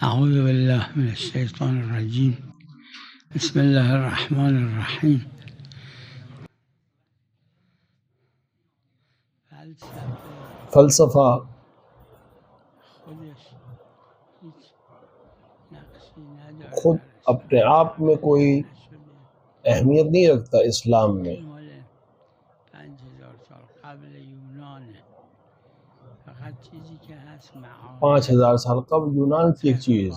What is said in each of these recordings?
أعوذ بالله من الشيطان الرجيم بسم الله الرحمن الرحيم فلسفہ خودش هیچ نقشی نداره خود در اپنے اسلام آپ میں کوئی نشده اہمیت نہیں رکھتا اسلام میں. این مال 5000 سال قبل یونانه فقط چیزی که هست معارف 5000 سال قبل یونان کی ایک چیز.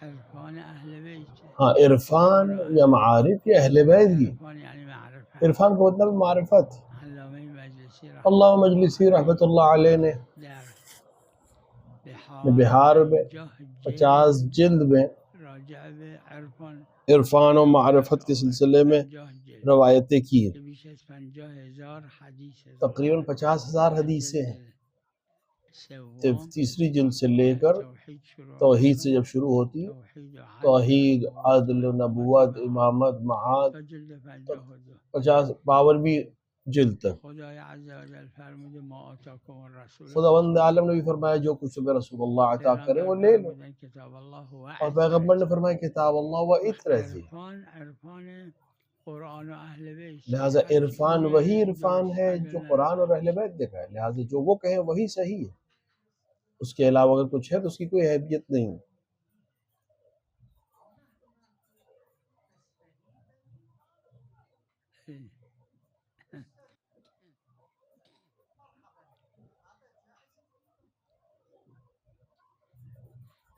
عرفان اهل بیته ہاں، عرفان یا معارف یا اہل بیت کی. عرفان یعنی معرفت. عرفان کا مطلب معرفت. علامه مجلسی اللہ مجلسی رحمۃ اللہ علیہ نے در بہار میں 50 جلد میں راجع به عرفان عرفان و معرفت کے سلسلے میں 50 جلد روایتیں کی ہیں. که بیش از 50,000 حدیث ہے. تقریباً 50,000 حدیثیں ہیں. سوم تیسری جلد سے لے کر توحید شروع توحید سے میشه. جب شروع ہوتی ہے، توحید و عدل توحید، و عدل، نبوت، امامت، معاد، تا جلد 52 52 جلد تک. خدای عز و جل فرموده ما آتاکم الرسول خداوند عالم نے بھی فرمایا جو کچھ تمہیں رسول اللہ عطا کرے وہ لے لو، فرمودن کتاب الله و اور پیغمبر نے فرمایا کتاب اللہ و اطرزی. عرفان قرآن و اہل بیت. لہٰذا عرفان وہی عرفان ہے جو قرآن اور اہل بیت دیکھا ہے. لہٰذا جو وہ کہیں وہی صحیح ہے، اس کے علاوہ اگر کچھ ہے تو اس کی کوئی اہمیت نہیں.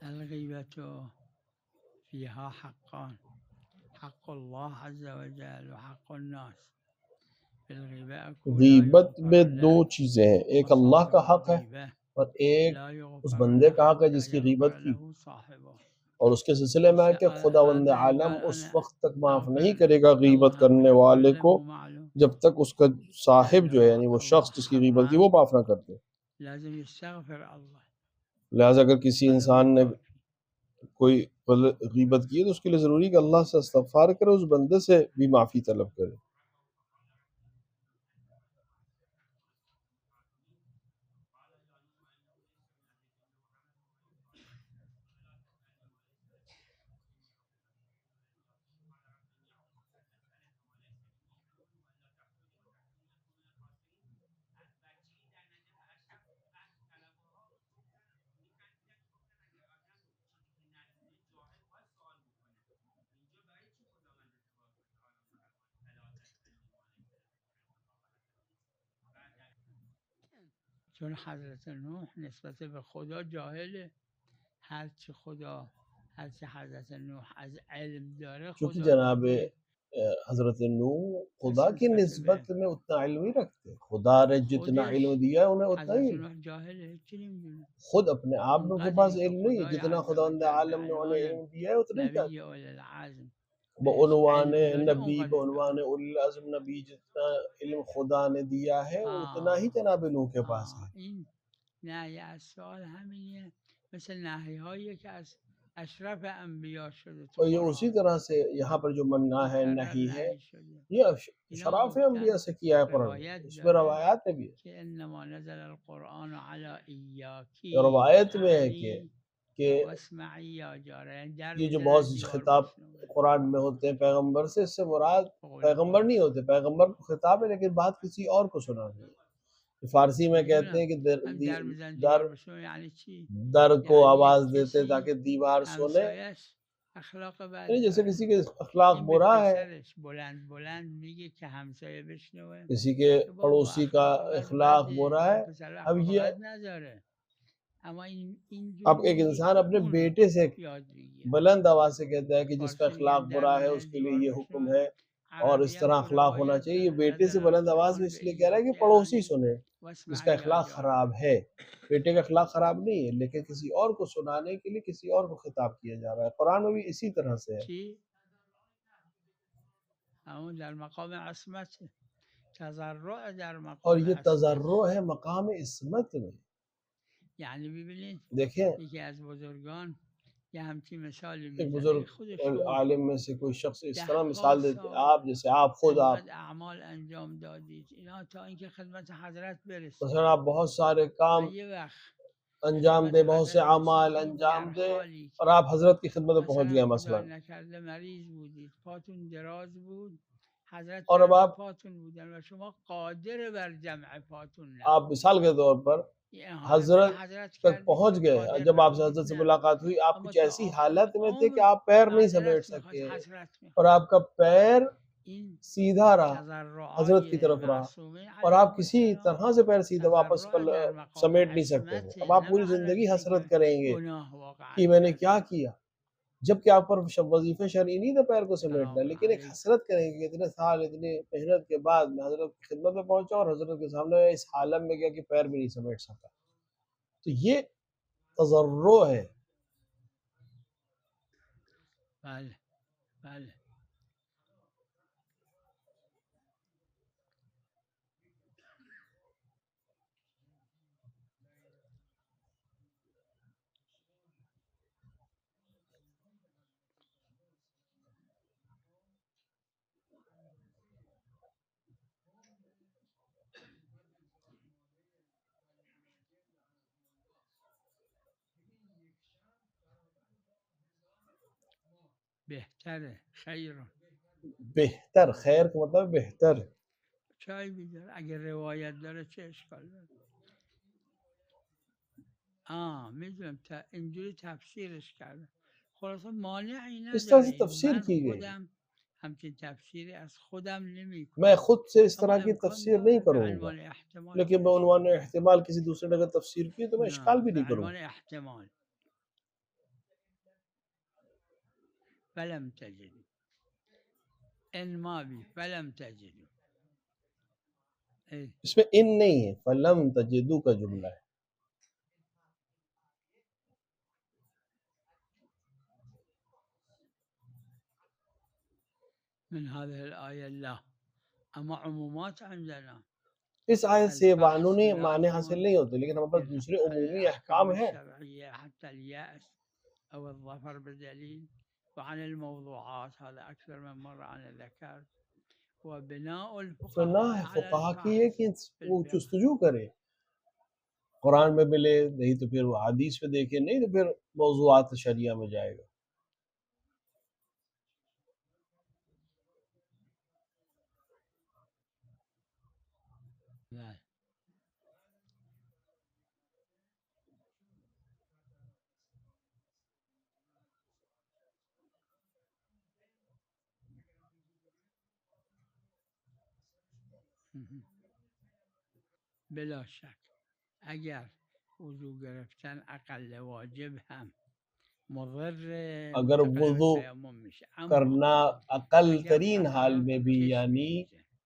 الغیبت فیها حقان، حق الله عز و جل و حق الناس. غیبت میں دو چیزیں ہیں، ایک اللہ کا حق ہے اور ایک اس بندے کا حق ہے جس کی غیبت کی. اور اس کے سلسلے میں ہے کہ خداوند عالم اس وقت تک معاف نہیں کرے گا غیبت کرنے والے کو جب تک اس کا صاحب جو ہے یعنی وہ شخص جس کی غیبت کی وہ معاف نہ کرتے. لہٰذا اگر کسی انسان نے کوئی غیبت کی ہے تو اس کے لیے ضروری ہے کہ اللہ سے استغفار کرے، اس بندے سے بھی معافی طلب کرے. چون حضرت نوح نسبت به خدا جاهله، هرچی خدا هرچی حضرت نوح از علم داره چونکہ خدا جناب دیده. حضرت نوح خدا کی نسبت میں اتنا علم نہیں رکھتے. خدا نے جتنا علم دیا ہے انہیں اتنا ہی. حضرت نوح جاهله هیچی نمیدونه. خود اپنے آپ میں ان کے پاس علم نہیں ہے، جتنا خداوند عالم نے انہیں علم دیا ہے اتنا ہی نبی اولی العزم بعنوان نبی، بعنوان اولی العزم نبی، جتنا علم خدا نے دیا ہے اتنا ہی جناب نوح کے پاس ہے. این نهی از سؤال همینیه، مثل نهی هایی که از اشرف انبیاء شده تو اور یہ اسی قرآن. طرح سے یہاں پر جو منع ہے نہی ہے یہ شراف انبیاء سے کیا ہے قرآن. اس میں روایات میں بھی ہے، کہ انما نزل القرآن علی ایاکی روایت میں ہے کہ واسمعی یا جارہ، یہ جو بہت سے خطاب قرآن میں ہوتے ہیں پیغمبر سے، اس سے مراد پیغمبر نہیں ہوتے، پیغمبر کو خطاب ہے لیکن بات کسی اور کو سنا دی. فارسی میں کہتے ہیں کہ در کو آواز دیتے تاکہ دیوار سنے، یعنی جیسے کسی کے اخلاق برا ہے، کسی کے پڑوسی کا اخلاق برا ہے. اب یہ اب ایک انسان اپنے بیٹے سے بلند آواز سے کہتا ہے کہ جس کا اخلاق برا ہے اس کے لیے یہ حکم ہے اور اس طرح اخلاق ہونا چاہیے. یہ بیٹے سے بلند آواز میں اس لیے کہہ رہا ہے کہ پڑوسی سنے جس کا اخلاق خراب ہے. بیٹے کا اخلاق خراب نہیں ہے لیکن کسی اور کو سنانے کے لیے کسی اور کو خطاب کیا جا رہا ہے. قرآن میں بھی اسی طرح سے ہے. اور یہ تضرع ہے مقام عصمت میں. یعنی ببینید دیکھیں یکی از بزرگان یه همچین مثالی ایک میزنه، بزرگ عالم میں سے کوئی شخص اس طرح مثال دیتے ہیں، آپ جیسے آپ خود آپ اعمال انجام دادید اینا تا اینکه خدمت حضرت برسید، مثلا آپ بہت سارے کام یه وقت انجام دے، بہت سے اعمال انجام دے، اور آپ حضرت کی خدمت میں پہنچ گئے مثلا، مریض بودید، پاتون دراز بود، حضرت اور اب آپ پاتون بودن و شما قادر بر جمع پاتون آپ مثال کے طور پر حضرت تک پہنچ گئے، جب آپ سے حضرت سے ملاقات ہوئی آپ کچھ ایسی حالت میں تھے کہ آپ پیر نہیں سمیٹ سکے اور آپ کا پیر سیدھا رہا، حضرت کی طرف رہا، اور آپ کسی طرح سے پیر سیدھا واپس سمیٹ نہیں سکتے تھے. اب آپ پوری زندگی حسرت کریں گے کہ میں نے کیا کیا، جبکہ آپ پر وظیفہ شرعی نہیں تھا پیر کو سمیٹنا، لیکن ایک حسرت کریں گے کہ اتنے سال اتنے محنت کے بعد میں حضرت کی خدمت میں پہنچا اور حضرت کے سامنے اس عالم میں گیا کہ پیر بھی نہیں سمیٹ سکا. تو یہ تضرع ہے. بله بله بهتره خیر بہتر، خیر کا مطلب بہتر. چای بیدار اگر روایت داره چه اشکال داره. میدونم اینجوری تفسیرش کردم. خلاصه مانعی اس طرح سے نداره. تفسیر من کی گئی، خودم همچین تفسیری از خودم نمی میں کنم، خود سے اس طرح اما کی امکان تفسیر نہیں داره به کروں گا، عنوان احتمال لیکن چه بعنوان اشکال داره. احتمال کسی دوسرے نے اگر تفسیر کی تو میں اشکال نه بھی به نہیں کروں. عنوان احتمال. فلم تجدو ان ما بی فلم تجدو. اس میں ان نہیں ہے، فلم تجدو کا جملہ ہے. من هذه الآية لا، اما عمومات عندنا اس آیت سے قانونی معنی الفحص حاصل نہیں ہوتے، لیکن ہمارے پاس دوسرے عمومی احکام الأحكام ہیں. الشرعية حتى اليأس أو الظفر بدليل، وعن الموضوعات هذا أكثر من مرة أنا ذكرت، وبناء سننا الفقهاء ہے على فقہا کی ہے کہ الفحص في وہ الفقه. جستجو کرے، قرآن میں ملے نہیں تو پھر وہ حدیث میں دیکھے، نہیں تو پھر موضوعات شریعہ میں جائے گا. لا. بلا شک اگر وضو گرفتن اقل واجب هم مضر اگر متقرر وضو تیمم میشه، اما کرنا اقل اگر ترین حال قطرات میں تو بھی چشم یعنی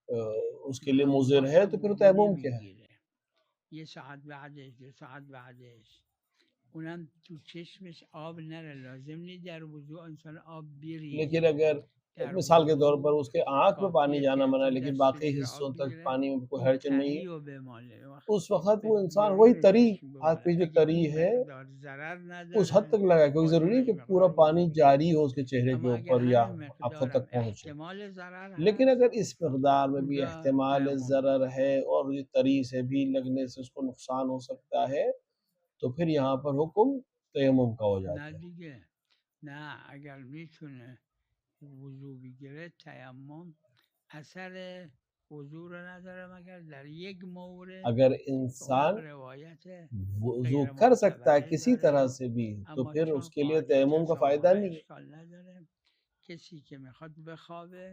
میریزه اس کے لیے همون مضر وقت ہے تو پھر وضو تیمم کیا ہے. نمیگیره، یه ساعت بعدش 2 ساعت بعدش، اونم تو چشمش آب نره، لازم نیست در وضو انسان آب لیکن بریزه. اگر در مثال کے طور پر وضو اس کے آنکھ میں پانی کافیه جانا که منع ہے تو لیکن دست باقی زیر حصوں آب تک بگیره پانی میں کوئی اون حرج نہیں تری ہے، رو بماله، اس وقت وہ انسان وہی بیرون تری چشم ہاتھ بماله. پہ جو اگه تری اون ہے مقدار ضرر اس حد نداره تک لگائے، کیونکہ ضروری ہے قادر کہ این پورا مقدار پانی وضو جاری بگیره. ہو اس کے چہرے کے اما اگر اوپر یا همین آنکھوں تک مقدارم پہنچے. احتمال ضرر لیکن هست، اگر اس مقدار میں بھی اونجا احتمال تیمم ضرر میکنه. ہے اور یہ تری سے بھی لگنے سے اس کو نقصان ہو سکتا ہے تو پھر یہاں پر حکم تیمم کا ہو جاتا نه ہے. دیگه، نه اگر میتونه وضو بگیره تیمم اثر وضو رو نداره مگر در یک مورد اگر که انسان اونم روایت وضو غیر کر سکتا ہے معتبری کسی طرح داره، سے بھی تو اما پھر چون اس کے لیے قاعده تیمم کا فائدہ تساهل نہیں ہے. اشکال نداره. کسی که میخواد بخوابه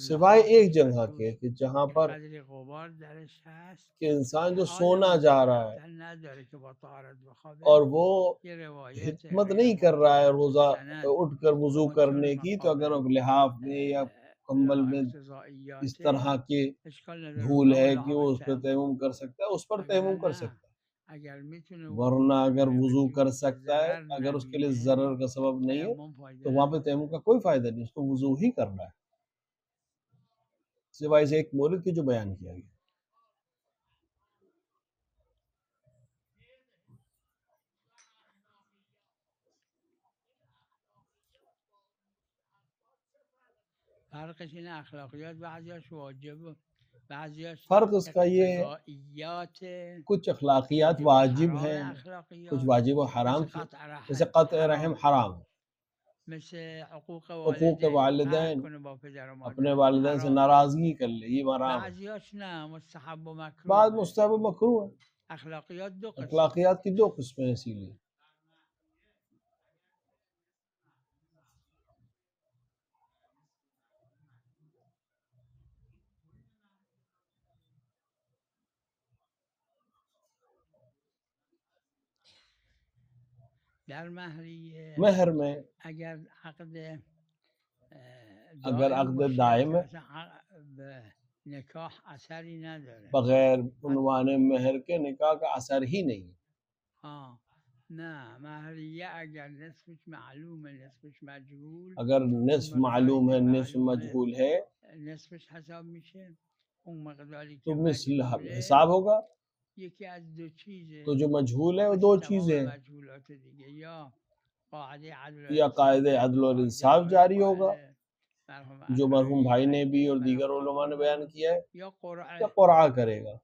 سوائے ایک لحافش و جگہ کے دوش کہ جہاں یه پر قدری غبار درش هست کہ انسان که جو حال سونا جا رہا ہے مستقرتن نداره که با طهارت بخوابه، اور وہ یه روایت ہمت غیر نہیں کر رہا ہے معتبر روزہ سند، اٹھ کر وضو اما چون کرنے کی، تو مقام اگر وہ لحاف میں یا کمبل میں اس طرح اقتضائیاته کے اشکال نداره، دھول اونها ہے کہ ملاحظ وہ اس پہ تیمم تیمم کر میکنه. سکتا ہے، اس پر وگرنه تیمم کر نه، سکتا ہے. اگر میتونه ورنہ وضو اگر بگیره به وضو کر جوری که سکتا ہے، ضرر اگر اس کے لیے نبینه ضرر کا سبب نہیں ہے تیمم تو فایده وہاں پہ نداره. تیمم کا کوئی فائدہ نہیں، اس کو وضو ہی کرنا ہے سوائے سے ایک مورد کی جو بیان کیا گیا. فرقش این اخلاقیات بعضیش واجب فرق اس کا یہ ہے کچھ اخلاقیات واجب ہیں، کچھ واجب و حرام کی، جیسے قطع رحم حرام، حقوق والدین، اپنے والدین سے ناراضگی کر لے یہ حرام ہے، بعض مستحب و مکروہ ہے۔ اخلاقیات کی دو قسمیں ہیں اسی لیے۔ مہر میں اگر عقد دائم ہے بغیر عنوان مہر کے نکاح کا اثر ہی نہیں ہے۔ اگر نصف معلوم ہے نصف مجہول ہے تو مثل حساب ہوگا، تو جو مجہول ہے وہ دو چیزیں ہیں، یا قاعدہ عدل و انصاف جاری ہوگا جو مرحوم بھائی نے بھی اور دیگر علماء نے بیان کیا ہے، یا قرعہ کرے گا۔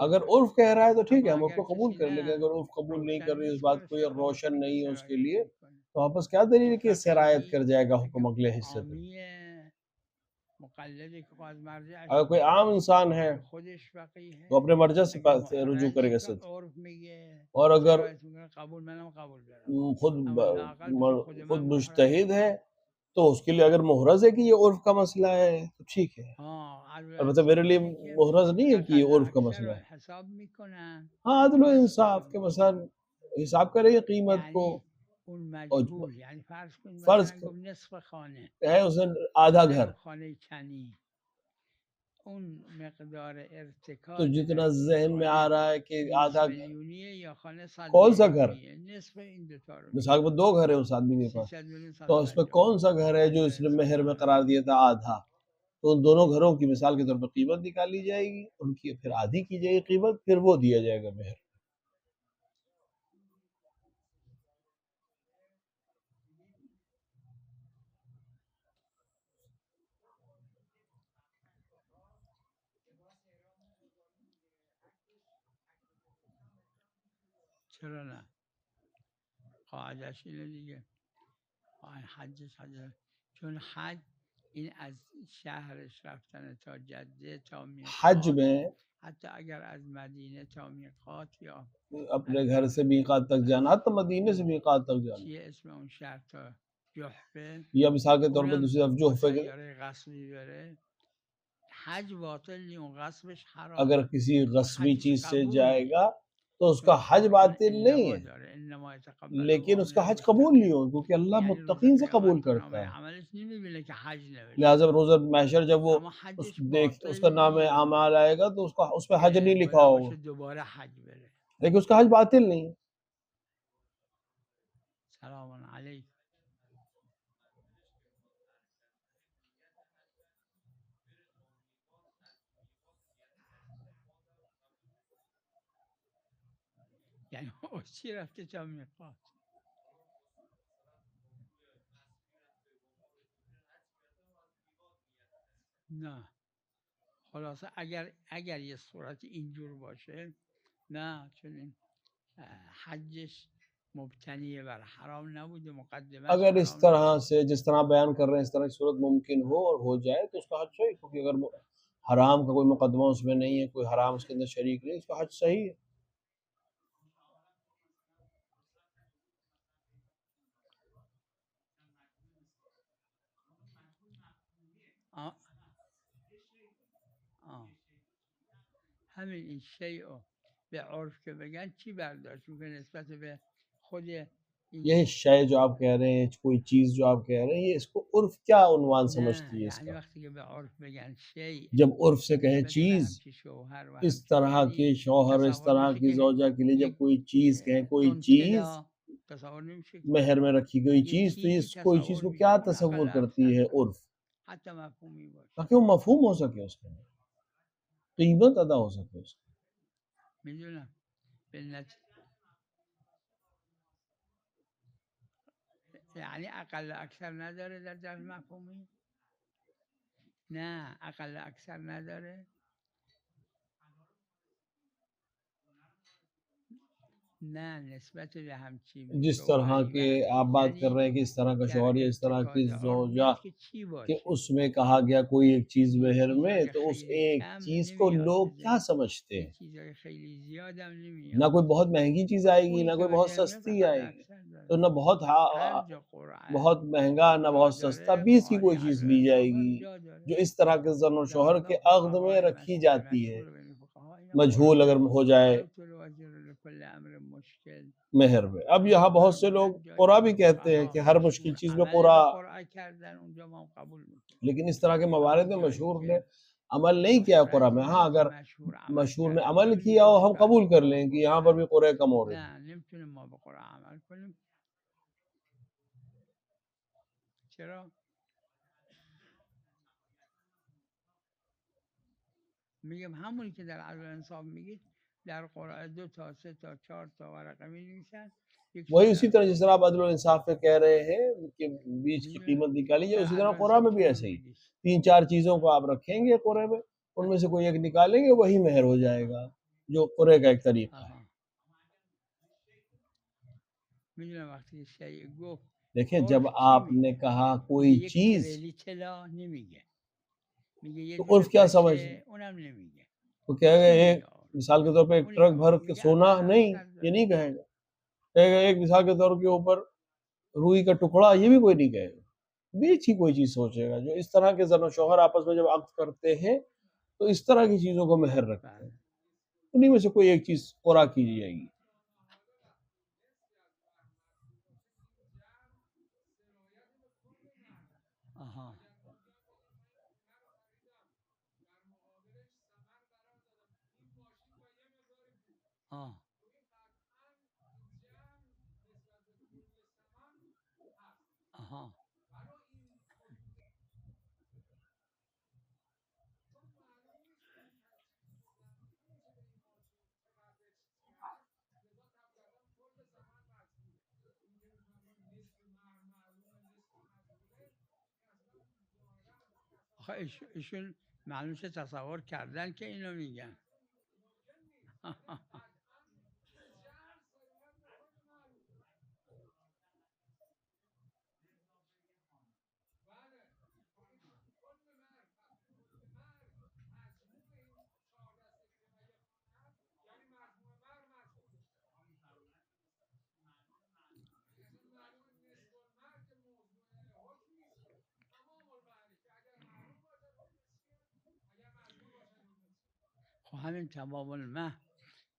اگر عرف کہہ رہا ہے تو ٹھیک ہے ہم اس کو قبول کر لیں گے، اگر عرف قبول نہیں کر رہی اس بات کو یا روشن نہیں ہے اس کے لیے تو واپس کیا دلیل ہے کہ سرایت کر جائے گا حکم اگلے حصے پہ۔ اگر کوئی عام انسان ہے تو اپنے مرجع سے رجوع کرے گا صرف، اور اگر خود مجتہد ہے تو اس کے لیے اگر محرز ہے کہ یہ عرف کا مسئلہ ہے تو ٹھیک ہے، البتہ میرے لیے محرز نہیں ہے کہ یہ عرف کا مسئلہ ہے۔ ہاں عدل و انصاف کے مثلا حساب کرے قیمت کو، فرض ہے اس نے آدھا گھر، تو جتنا ذہن میں آ رہا ہے کہ آدھا کون سا گھر، مثال میں دو گھر ہے اس آدمی کے پاس، تو اس میں کون سا گھر ہے جو اس نے مہر میں قرار دیا تھا آدھا، تو ان دونوں گھروں کی مثال کے طور پر قیمت نکالی جائے گی، ان کی پھر آدھی کی جائے گی قیمت، پھر وہ دیا جائے گا مہر۔ حج میں اپنے گھر سے میقات تک جانا، حتی مدینے سے میقات تک جانا، یا مثال کے طور پر دوسری طرف جوحفے کے اگر کسی غصبی چیز سے جائے گا تو اس کا حج باطل نہیں ہے، لیکن اس کا حج قبول نہیں ہوگا کیونکہ اللہ متقین سے قبول کرتا ہے۔ لہٰذا روزہ محشر جب وہ اس کا نام اعمال آئے گا تو اس پہ حج نہیں لکھا ہوگا، لیکن اس کا حج باطل نہیں ہے۔ یعنی اسی رفته تا میقات. نه خلاصه اگر یه صورت اینجور باشه نه، چون این حجش مبتنی بر حرام نبوده، مقدمه اگر اس طرح سے جس طرح بیان کر رہے ہیں اس طرح کی صورت ممکن ہو اور ہو جائے تو اس کا حج صحیح، کیونکہ اگر حرام کا کوئی مقدمہ اس میں نہیں ہے، کوئی حرام اس کے اندر شریک نہیں، اس کا حج صحیح ہے۔ همین این شیء به عرف که بگن چی برداشت میکنه نسبت به خود یہی شے جو آپ کہہ رہے ہیں، کوئی چیز جو آپ کہہ رہے ہیں، یہ اس کو عرف کیا عنوان سمجھتی ہے اس کا؟ جب عرف سے کہیں چیز، اس طرح کے شوہر اس طرح کی زوجہ کے لیے جب کوئی چیز کہیں، کوئی چیز مہر میں رکھی گئی چیز، تو اس کوئی چیز کو کیا تصور کرتی ہے عرف؟ حتی مفهومی باشه. تاکہ وہ مفہوم ہو سکے، اس کے اندر قیمت ادا ہو سکے اس کی. میدونم یعنی اقل اکثر نداره در جهت مفهومی؟ نه اقل اکثر نداره. نه نسبت به همچین جس طرح کے آپ بات کر رہے ہیں کہ اس طرح کا شوہر یا اس طرح کی زوجہ کہ اس میں کہا گیا کوئی ایک چیز مہر میں، تو اس ایک چیز کو لوگ کیا سمجھتے ہیں؟ نہ کوئی بہت مہنگی چیز آئے گی، نہ کوئی بہت سستی آئے گی، تو نہ بہت مہنگا نہ بہت سستا، بیچ کی کوئی چیز لی جائے گی جو اس طرح کے زن و شوہر کے عقد میں رکھی جاتی ہے، مجہول اگر ہو جائے مہر میں. اب یہاں بہت سے لوگ قرعہ بھی کہتے ہیں کہ ہر مشکل چیز میں قرعہ، لیکن اس طرح کے موارد میں مشہور نے عمل نہیں کیا قرعہ میں. ہاں اگر مشہور نے عمل کیا ہو ہم قبول کر لیں کہ یہاں پر بھی قرعہ کم ہو رہے ہیں. چرا؟ میگم همونی که در عدل انصاف میگید در قرعه 2 تا 3 تا 4 تا ورقه می‌نویسن. وہی اسی طرح جس طرح آپ عدل و انصاف پہ کہہ رہے ہیں کہ بیچ کی قیمت نکالی جائے، اسی طرح قرعہ میں بھی ایسے ہی 3-4 چیزوں کو آپ رکھیں گے قرعے میں، ان میں سے کوئی ایک نکالیں گے، وہی مہر ہو جائے گا، جو قرعے کا ایک طریقہ ہے. میدونم وقتی شیء گفت دیکھیں جب آپ نے کہا کوئی چیز تو عرف کیا سمجھے، وہ کہے گا ایک مثال کے طور پہ ایک ٹرک بھر کے سونا نہیں، یہ نہیں کہے گا. کہے گا ایک مثال کے طور کے اوپر روئی کا ٹکڑا، یہ بھی کوئی نہیں کہے گا. بیچ ہی کوئی چیز سوچے گا. جو اس طرح کے زن و شوہر آپس میں جب عقد کرتے ہیں تو اس طرح کی چیزوں کو مہر رکھتے ہیں، انہی میں سے کوئی ایک چیز قرعہ کی جائے گی. ایشون معلوم شد تصور کردن که اینو میگن. همین تمام المهر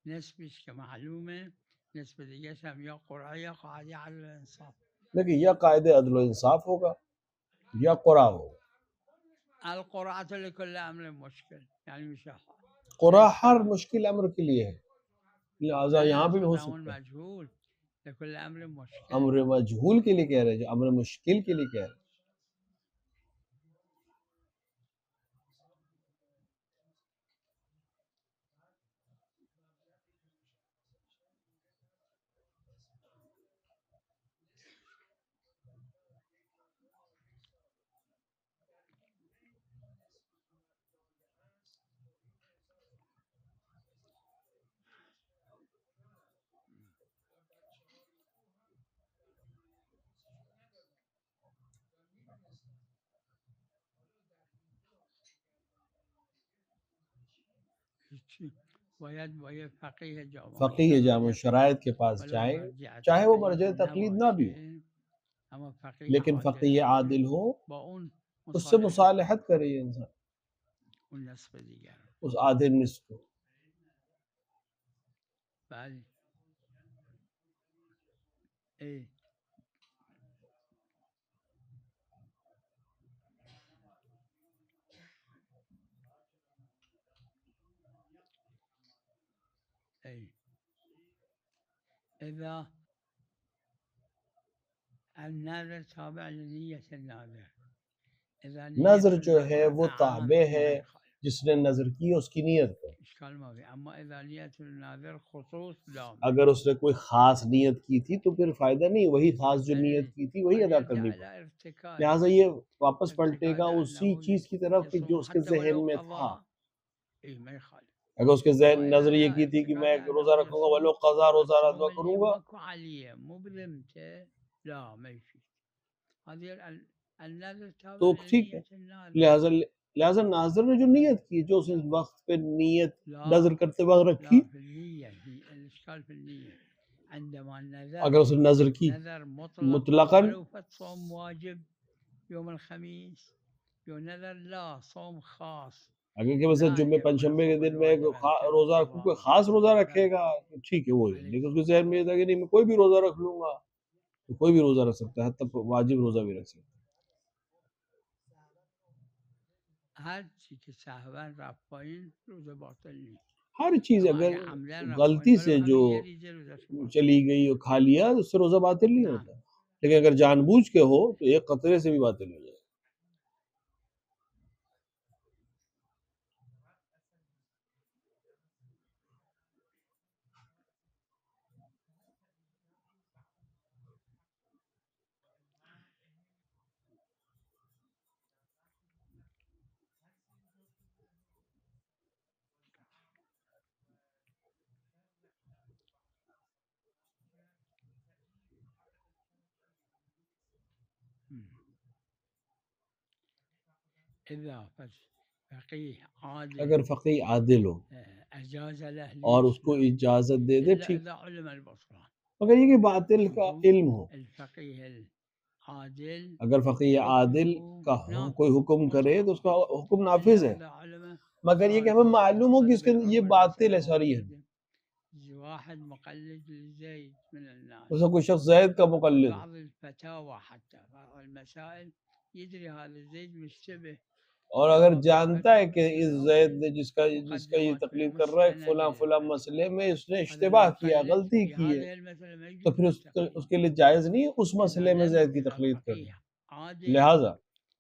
نصفش که معلومه، نصف دیگه هم یا قرعه یا قاعده عدل انصاف. لیکن یا قاعدے عدل و انصاف ہوگا یا قرعہ ہوگا. القرعة لكل امر مشکل، یعنی میشه قرعہ ہر مشکل امر کے لیے ہے، لہذا یہاں بھی ہو سکتا ہے. مجهول لكل امر مشکل، امر مجہول کے لیے کہہ رہے ہیں، جو امر مشکل کے لیے کہہ رہے ہیں. باید فقیہ جامع شرائط کے پاس جائیں، چاہے وہ مرجع تقلید نہ بھی ہو، لیکن فقیہ عادل ہو، اس سے مصالحت کرے یہ انسان، اس عادل نصف کو. اذا النادر تابع لنیت النادر، نظر جو ہے وہ تابع ہے جس نے نظر کی اس کی نیت پر. اگر اس نے کوئی خاص نیت کی تھی تو پھر فائدہ نہیں، وہی خاص جو نیت کی تھی وہی ادا کرنی پڑے. لہٰذا یہ واپس پلٹے گا اسی چیز کی طرف کہ جو اس کے ذہن میں تھا. اگر اس کے ذہن نظر یہ کی تھی کہ میں روزہ رکھوں گا ولو قضا روزہ ادا کروں گا تو ٹھیک ہے. لہٰذا ناظر نے جو نیت کی، جو اس وقت پہ نیت نظر کرتے وقت رکھی، اگر اس نے نظر کی مطلقاً اگر کہ مثلا جمعہ پنجشنبے کے دن میں روزہ رکھوں، کوئی خاص روزہ رکھے گا تو ٹھیک ہے وہ ہے، لیکن اس کے ذہن میں یہ تھا کہ نہیں میں کوئی بھی روزہ رکھ لوں گا، تو کوئی بھی روزہ رکھ سکتا ہے، حتیٰ واجب روزہ بھی رکھ سکتا ہے. ہر چیز اگر غلطی سے جو چلی گئی اور کھا لیا تو اس سے روزہ باطل نہیں ہوتا، لیکن اگر جان بوجھ کے ہو تو ایک قطرے سے بھی باطل ہو جائے. اگر فقیہ عادل ہو اور اس کو اجازت دے دے ٹھیک، مگر یہ کہ باطل کا علم ہو. اگر فقیہ عادل کا کوئی حکم کرے تو اس کا حکم نافذ ہے، مگر یہ کہ ہمیں معلوم ہو کہ اس کے یہ باطل ہے صریح ہے. اس کا کوئی شخص زید کا مقلد ہے اور اگر جانتا ہے کہ اس زید نے جس کا یہ تقلید کر رہا ہے فلاں مسئلے میں اس نے اشتباہ کیا، غلطی کی ہے، تو پھر اس کے لیے جائز نہیں اس مسئلے میں زید کی تقلید کرنا. لہٰذا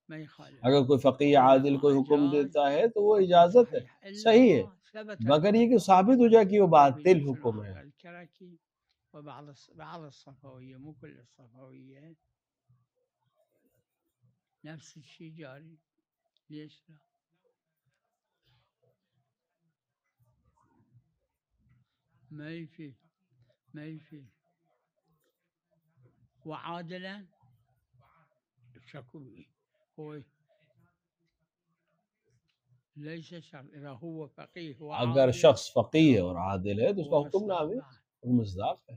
اگر کوئی فقیہ عادل کوئی حکم دیتا ہے تو وہ اجازت ہے، صحیح ہے، مگر یہ کہ ثابت ہو جائے کہ وہ باطل حکم ہے. اگر شخص فقیہ ہے اور عادل ہے تو اس کا حکم نافذ، حکم مصداق ہے.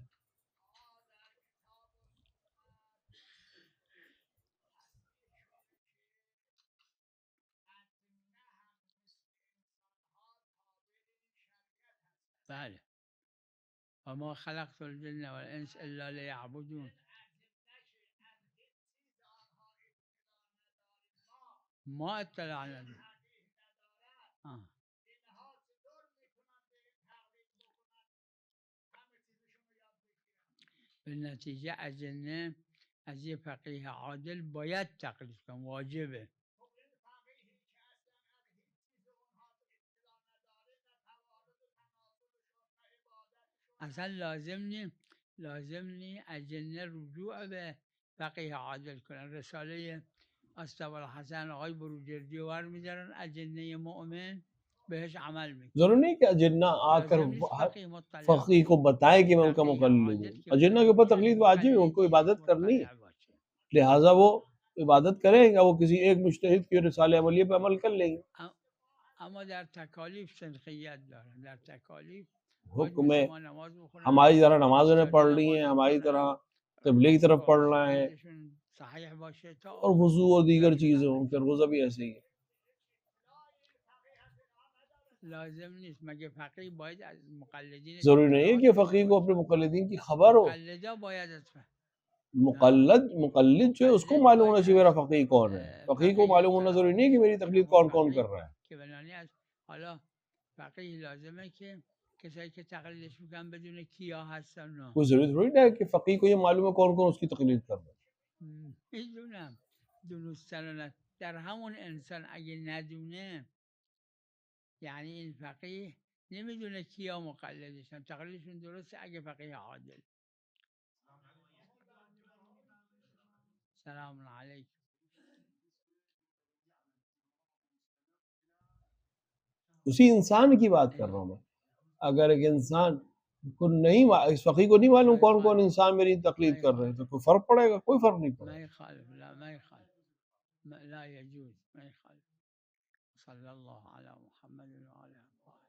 وما خلقت الجن والانس الا ليعبدون. ما اطلعنا بالنتیجه اجنه از یه فقیه عادل باید تقلید کنم، واجبه. اصلا لازم نی اجنه رجوع به فقیه عادل کنن. رساله استوى الحسن آقای بروجردی ور میدارن اجنه مؤمن بهش عمل میکنن. ضرور نہیں کہ اجنہ آ کر فقیہ کو بتائے کہ میں ان کا مقلد ہوں. اجنہ کے اوپر تقلید واجب ہے، ان کو عبادت کرنی ہے، لہٰذا وہ عبادت کریں گا، وہ کسی ایک مجتہد کی رسالہ عملیہ پہ عمل کر لیں گے. اما در تکالیف سنخیت دارن، در تکالیف حکم ہے ہماری طرح نمازیں پڑھ لی ہیں، ہماری طرح قبلے کی طرف پڑھنا ہے، اور وضو اور دیگر چیزیں ہوں، پھر روزہ بھی ایسے ہی ہے. لازم نیست مگه فقیه باید از مقلدین ضروری نہیں ہے کہ فقیہ کو اپنے مقلدین کی خبر ہو. مقلد جو ہے اس کو معلوم ہونا چاہیے میرا فقیہ کون ہے. فقیہ کو معلوم ہونا ضروری نہیں ہے کہ میری تقلید کون کون کر رہا ہے. حالا فقیه لازمه که کسایی که تقلیدش میکنن بدون کیا هستن. کوئی ضروری تھوڑی نہیں ہے کہ فقیہ کو یہ معلوم ہے کون کون اس کی تقلید کر رہا ہے. میدونم دونستن در همون انسان اگه ندونه، یعنی این فقیه نمیدونه کیا مقلدشن، تقلیدشون درسته اگه فقیه عادل. سلام علیکم. اسی انسان کی بات کر رہا ہوں میں. اگر ایک انسان کو نہیں اس فقیر کو نہیں معلوم کون کون انسان میری تقلید کر رہے ہیں تو کوئی فرق پڑے گا؟ کوئی فرق نہیں پڑے گا. ما يخالف، لا ما يخالف، لا يجوز، ما يخالف. صلى الله على محمد وعلى آله.